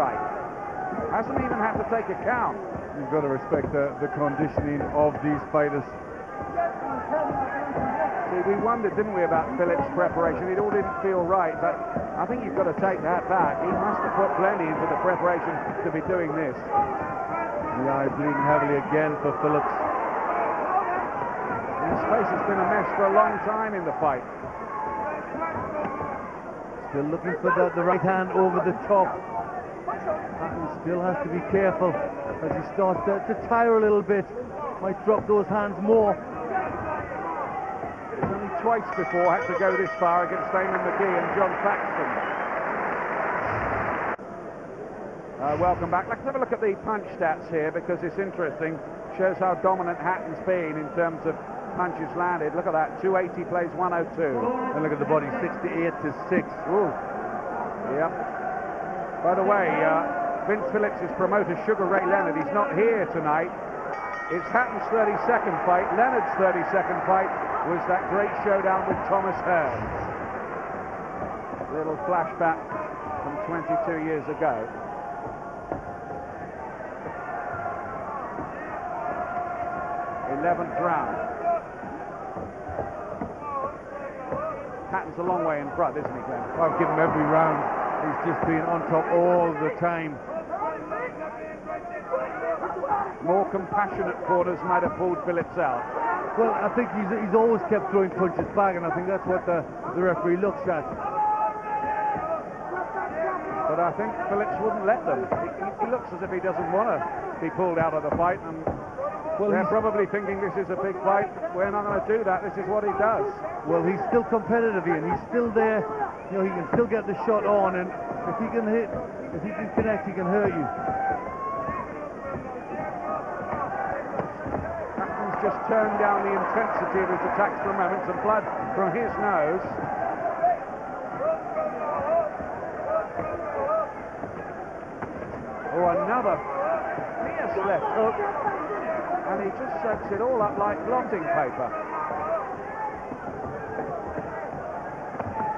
Right. Hasn't even had to take a count. You've got to respect the conditioning of these fighters. See, we wondered, didn't we, about Phillips' preparation. It all didn't feel right, but I think you've got to take that back. He must have put plenty into the preparation to be doing this. The eye bleeding heavily again for Phillips. His face has been a mess for a long time in the fight. Still looking for the right hand over the top. Hatton still has to be careful as he starts to tire a little bit. Might drop those hands more. He's only twice before had to go this far against Damon McGee and John Paxton. Welcome back. Let's have a look at the punch stats here because it's interesting. Shows how dominant Hatton's been in terms of punches landed. Look at that, 280 plays 102. And look at the body, 68 to 6. Ooh. Yep. By the way, Vince Phillips' promoter, Sugar Ray Leonard, he's not here tonight. It's Hatton's 32nd fight. Leonard's 32nd fight was that great showdown with Thomas Hearns. Little flashback from 22 years ago. '11th round. Hatton's a long way in front, isn't he, Glenn? I've given him every round. He's just been on top all the time. More compassionate corners might have pulled Phillips out. Well, I think he's always kept throwing punches back, and I think that's what the referee looks at. But I think Phillips wouldn't let them. He looks as if he doesn't want to be pulled out of the fight, and well, they're probably thinking this is a big fight. We're not going to do that. This is what he does. Well, he's still competitive, Ian. He's still there. You know, he can still get the shot on, and if he can hit, if he can connect, he can hurt you. Hatton's just turned down the intensity of his attacks for a moment. Some blood from his nose. Oh, another fierce left hook. And he just soaks it all up like blotting paper.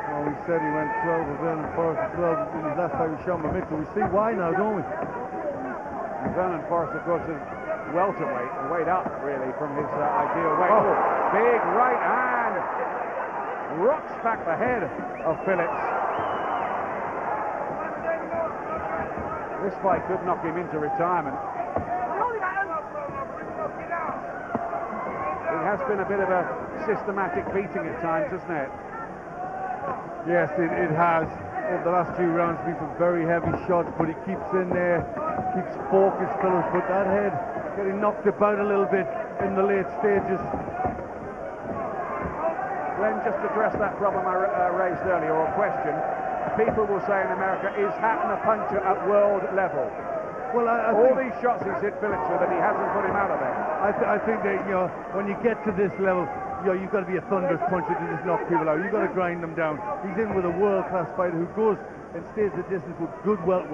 Well, we said he went 12 with Vernon Forrest, 12 in his last fight with Sean Mitchell. We see why now, don't we? And Vernon Forrest, of course, is welterweight, weighed up really from his ideal weight. Oh, big right hand. Rocks back the head of Phillips. This fight could knock him into retirement. It has been a bit of a systematic beating at times, hasn't it? Yes, it has. Over the last few rounds, been some very heavy shots, but he keeps in there, keeps focused, Phillips. But that head getting knocked about a little bit in the late stages. Glenn, just address that problem I raised earlier, or question. People will say in America, is Hatton a puncher at world level? Well, all these shots he's hit Phillips with, and he hasn't put him out of there. I think that, you know, when you get to this level, you know, you've got to be a thunderous puncher to just knock people out. You've got to grind them down. He's in with a world-class fighter who goes and stays the distance with good world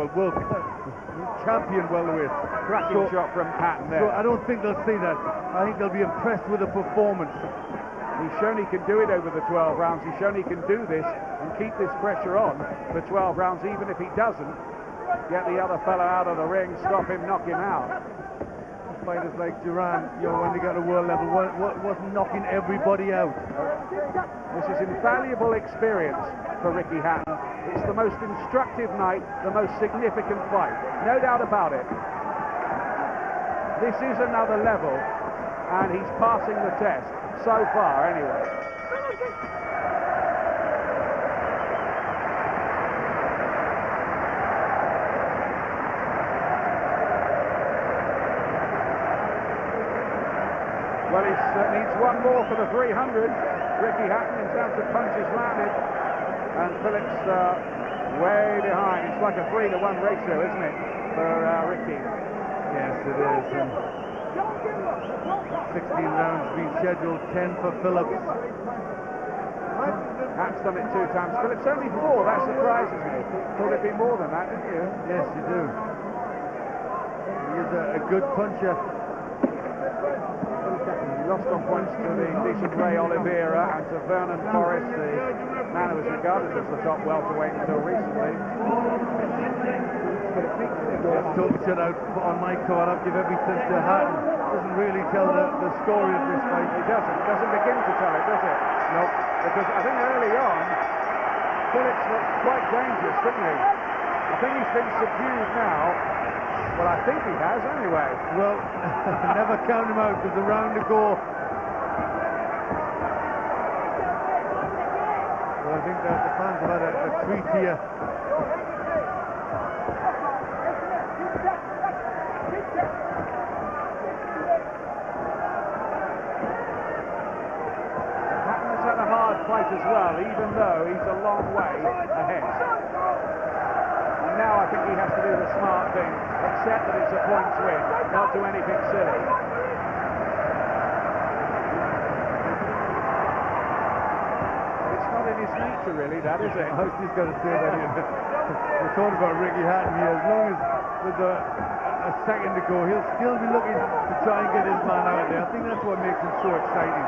champion welterweight. Cracking shot from Hatton there. So I don't think they'll see that. I think they'll be impressed with the performance. He's shown he can do it over the 12 rounds. He's shown he can do this and keep this pressure on for 12 rounds, even if he doesn't get the other fella out of the ring, stop him, knock him out. Fighters like Duran, you know, when they got to world level, wasn't knocking everybody out. This is invaluable experience for Ricky Hatton. It's the most instructive night, the most significant fight, no doubt about it. This is another level, and he's passing the test so far, anyway. Well, he needs one more for the 300, Ricky Hatton, in terms of punches landed. And Phillips way behind. It's like a 3-to-1 ratio, isn't it, for Ricky? Yes, it is. 16 rounds being scheduled, 10 for Phillips. Hatton's done it 2 times. Phillips only 4, that surprises me. Thought it'd be more than that, didn't you? Yes, you do. He is a good puncher. He lost on points to the decent Ray Oliveira and to Vernon Forrest, the man who was regarded as the top welterweight until recently. Total shutout on my card. I'll give everything to Hatton. Doesn't really tell the story of this fight. It doesn't. It doesn't begin to tell it, does it? No. Because I think early on, Phillips looked quite dangerous, didn't he? I think he's been subdued now. Well, I think he has anyway. Well, never count him out. There's a round to go. Well, I think that the fans have had a treat here. Hatton's had a hard fight as well, even though he's a long way ahead. And now I think he has to do the smart thing, accept that it's a points win, not do anything silly. It's not in his nature, really, that is it? I was just going to say that. We're talking about Rikki Hаттton here. As long as with a second to go, he'll still be looking to try and get his man out there. I think that's what makes him so exciting.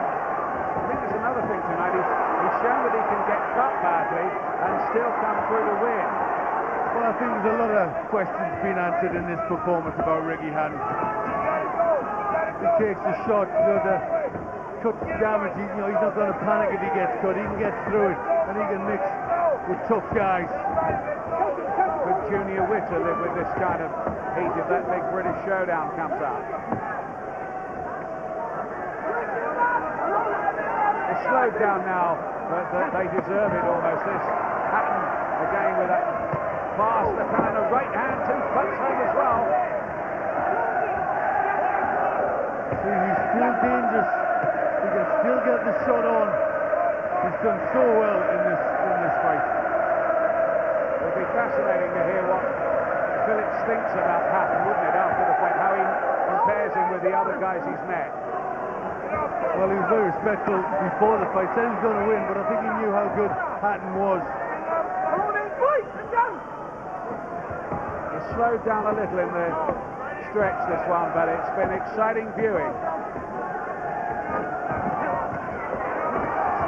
I think there's another thing tonight. He's shown that he can get cut badly and still come through to win. Well, I think there's a lot of questions being answered in this performance about Rikki Hаттton. He takes a shot, the cut damage. He's not going to panic if he gets cut. He can get through it, and he can mix with tough guys. Could Junior Witter live with this kind of heat if that big British showdown comes out? It's slowed down now, but they deserve it almost. This Hatton again with that fast left hand and a right hand, two punch home as well. See, he's still dangerous. He can still get the shot on. He's done so well in this fight. It'll be fascinating to hear what Phillips thinks about Hatton, wouldn't it, after the fight, how he compares him with the other guys he's met. Well, he was very respectful before the fight. Said he was going to win, but I think he knew how good Hatton was. He's slowed down a little in the stretch, this one, but it's been exciting viewing.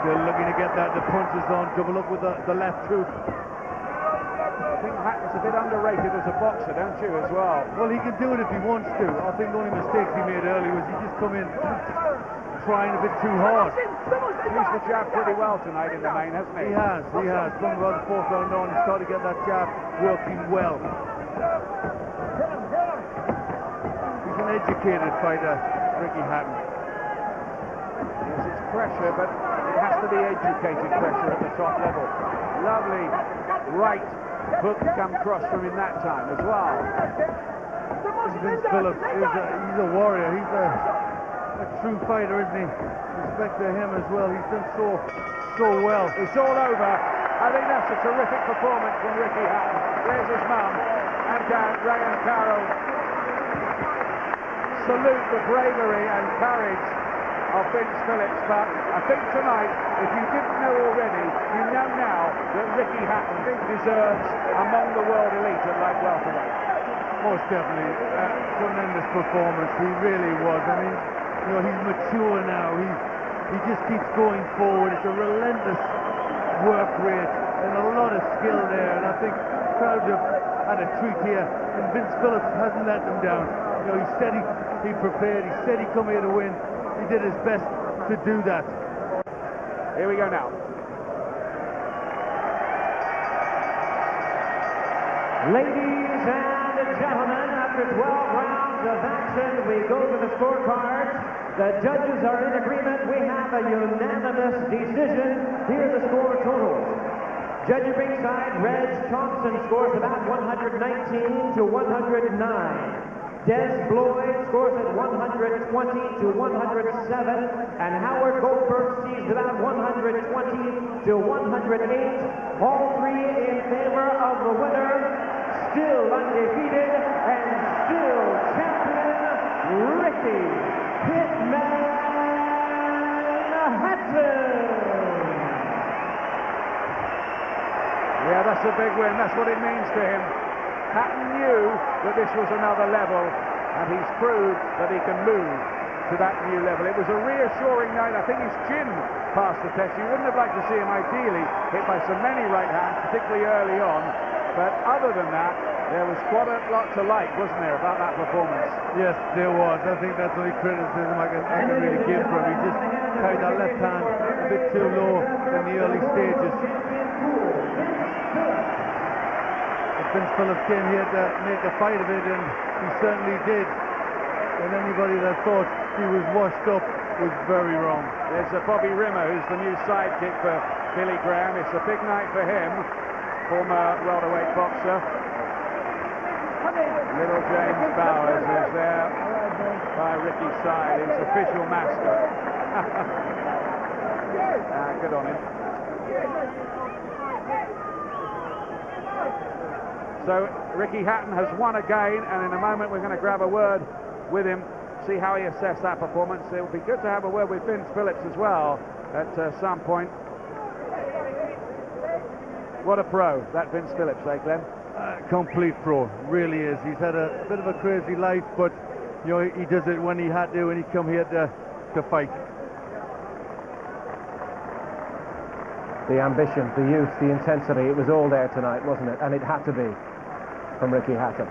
Still looking to get the punches on, double up with the left hook. I think Hatton's a bit underrated as a boxer, don't you, as well? Well, he can do it if he wants to. I think the only mistakes he made early was he just come in trying a bit too hard. He's used the jab pretty well tonight in the main, hasn't he? He has. From about the fourth round on, he started to get that jab working well. He's an educated fighter, Rikki Hаттton. Yes, it's pressure, but it has to be educated pressure at the top level. Lovely right hook come across from him that time as well. Vince Phillips, he's a warrior. He's a true fighter, isn't he? Respect to him as well. He's done so well. It's all over. I think that's a terrific performance from Rikki Hаттton. There's his mum and dad, Ray and Carol. Salute the bravery and courage of Vince Phillips, but I think tonight, if you didn't know already, you know now that Rikki Hаттton deserves among the world elite at light welterweight. Most definitely, tremendous performance. He really was. I mean, he's mature now. He just keeps going forward. It's a relentless work rate and a lot of skill there. And I think crowds have had a treat here. And Vince Phillips hasn't let them down. He said he prepared. He said he'd come here to win. He did his best to do that. Here we go now. Ladies and gentlemen, after 12 rounds of action, we go to the scorecards. The judges are in agreement. We have a unanimous decision. Here are the score totals. Judge at ringside, Reg Thompson scores about 119 to 109. Des Bloyd scores at 120 to 107, and Howard Goldberg sees about 120 to 108. All three in favor of the winner, still undefeated and still champion, Rikki Hitman Hаттон. Yeah, that's a big win. That's what it means to him. Hatton knew that this was another level, and he's proved that he can move to that new level. It was a reassuring night. I think his chin passed the test. You wouldn't have liked to see him ideally hit by so many right hands, particularly early on. But other than that, There was quite a lot to like, wasn't there, about that performance? Yes, there was. I think that's the only criticism I can really give for him. He just carried that left hand a bit too low in the early stages. But Vince Phillips came here to make a fight of it, and he certainly did. And anybody that thought he was washed up was very wrong. There's Bobby Rimmer, who's the new sidekick for Billy Graham. It's a big night for him, former welterweight boxer. Little James Bowers is there by Ricky's side, his official mascot. Good on him. So Rikki Hаттton has won again, and in a moment we're going to grab a word with him, see how he assessed that performance. It would be good to have a word with Vince Phillips as well at some point. What a pro, that Vince Phillips, eh, Glenn? Complete pro, really is. He's had a bit of a crazy life, but you know, he does it when he had to, and he come here to fight. The ambition, the youth, the intensity, it was all there tonight, wasn't it? And it had to be from Rikki Hаттton.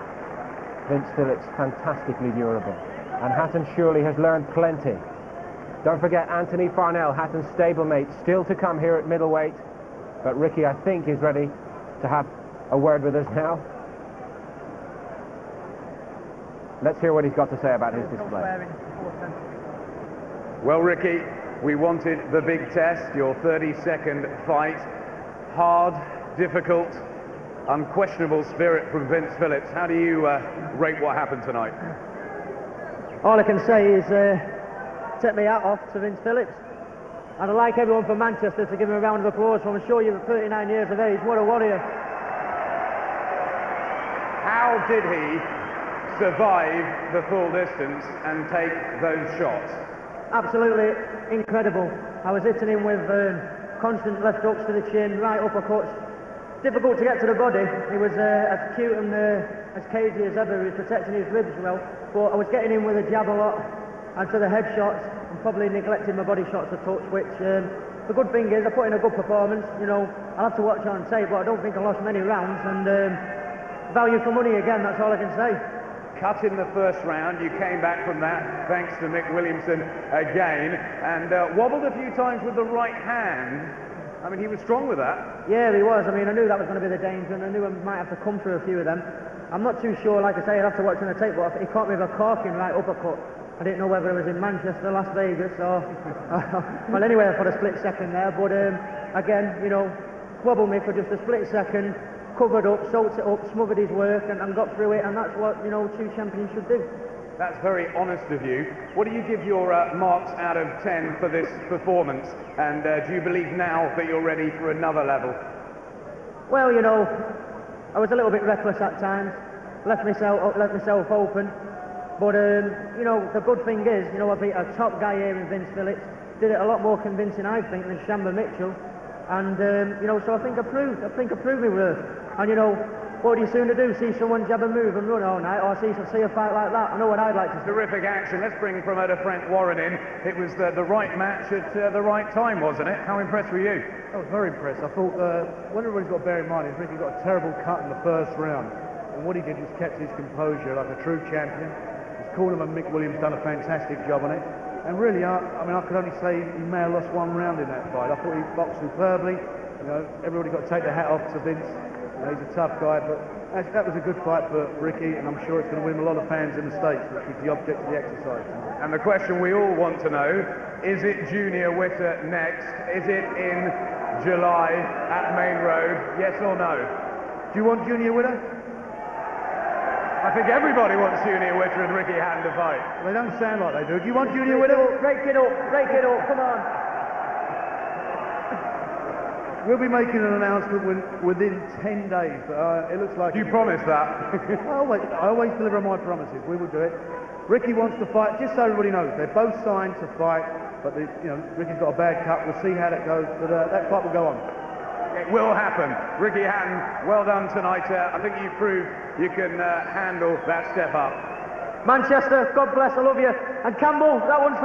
Vince Phillips, fantastically durable. And Hаттton surely has learned plenty. Don't forget Anthony Farnell, Hatton's stablemate, still to come here at middleweight. But Rikki, I think, is ready to have a word with us now. Let's hear what he's got to say about his display. Well, Rikki, we wanted the big test, your 32nd fight. Hard, difficult, unquestionable spirit from Vince Phillips. How do you rate what happened tonight? All I can say is take my hat off to Vince Phillips. And I'd like everyone from Manchester to give him a round of applause for him. I'm sure you're 39 years of age. What a warrior. How did he survive the full distance and take those shots? Absolutely incredible. I was hitting him with constant left hooks to the chin, right uppercuts. Difficult to get to the body. He was as cute and as cagey as ever. He was protecting his ribs well. But I was getting him with a jab a lot, and to the head shots, and probably neglecting my body shots a touch, which the good thing is I put in a good performance. You know, I'll have to watch on tape, but I don't think I lost many rounds, and value for money again, that's all I can say. Cut in the first round, you came back from that thanks to Mick Williamson again, and wobbled a few times with the right hand. I mean, he was strong with that. Yeah, he was. I mean, I knew that was going to be the danger, and I knew I might have to come through a few of them. I'm not too sure, like I say, I'd have to watch on the tape, but he caught me with a corking right uppercut. I didn't know whether it was in Manchester, Las Vegas, or... well, anyway, for a split second there, but again, you know, wobbled me for just a split second, covered up, soaked it up, smothered his work, and got through it, and that's what, you know, two champions should do. That's very honest of you. What do you give your marks out of 10 for this performance? And do you believe now that you're ready for another level? Well, you know, I was a little bit reckless at times, left myself open. But, you know, the good thing is, you know, I beat a top guy here in Vince Phillips, did it a lot more convincing, I think, than Shamba Mitchell. And, you know, so I think I proved my worth. And, you know, what would you sooner do? See someone jab and move and run all night, or see a fight like that? I know what I'd like to see. Terrific action. Let's bring promoter Frank Warren in. It was the right match at the right time, wasn't it? How impressed were you? I was very impressed. I thought, what everybody's got to bear in mind is Rikki got a terrible cut in the first round. And what he did was kept his composure like a true champion. His cornerman Mick Williams done a fantastic job on it. And really, I mean, I could only say he may have lost one round in that fight. I thought he boxed superbly. You know, everybody got to take their hat off to Vince. You know, he's a tough guy, but that was a good fight for Rikki, and I'm sure it's going to win a lot of fans in the States, which was the object of the exercise. And the question we all want to know, is it Junior Witter next? Is it in July at Main Road? Yes or no? Do you want Junior Witter? I think everybody wants Junior Witter and Rikki Hаттton to fight. They don't sound like they do. Do you want Junior Witter? Break it up, come on. We'll be making an announcement within 10 days, but it looks like... Do you promise that? I always deliver on my promises. We will do it. Rikki wants to fight, just so everybody knows. They're both signed to fight, but you know, Ricky's got a bad cut. We'll see how that goes, but that fight will go on. It will happen. Rikki Hаттton, well done tonight. I think you proved you can handle that step up. Manchester, God bless, I love you. And Campbell, that one's...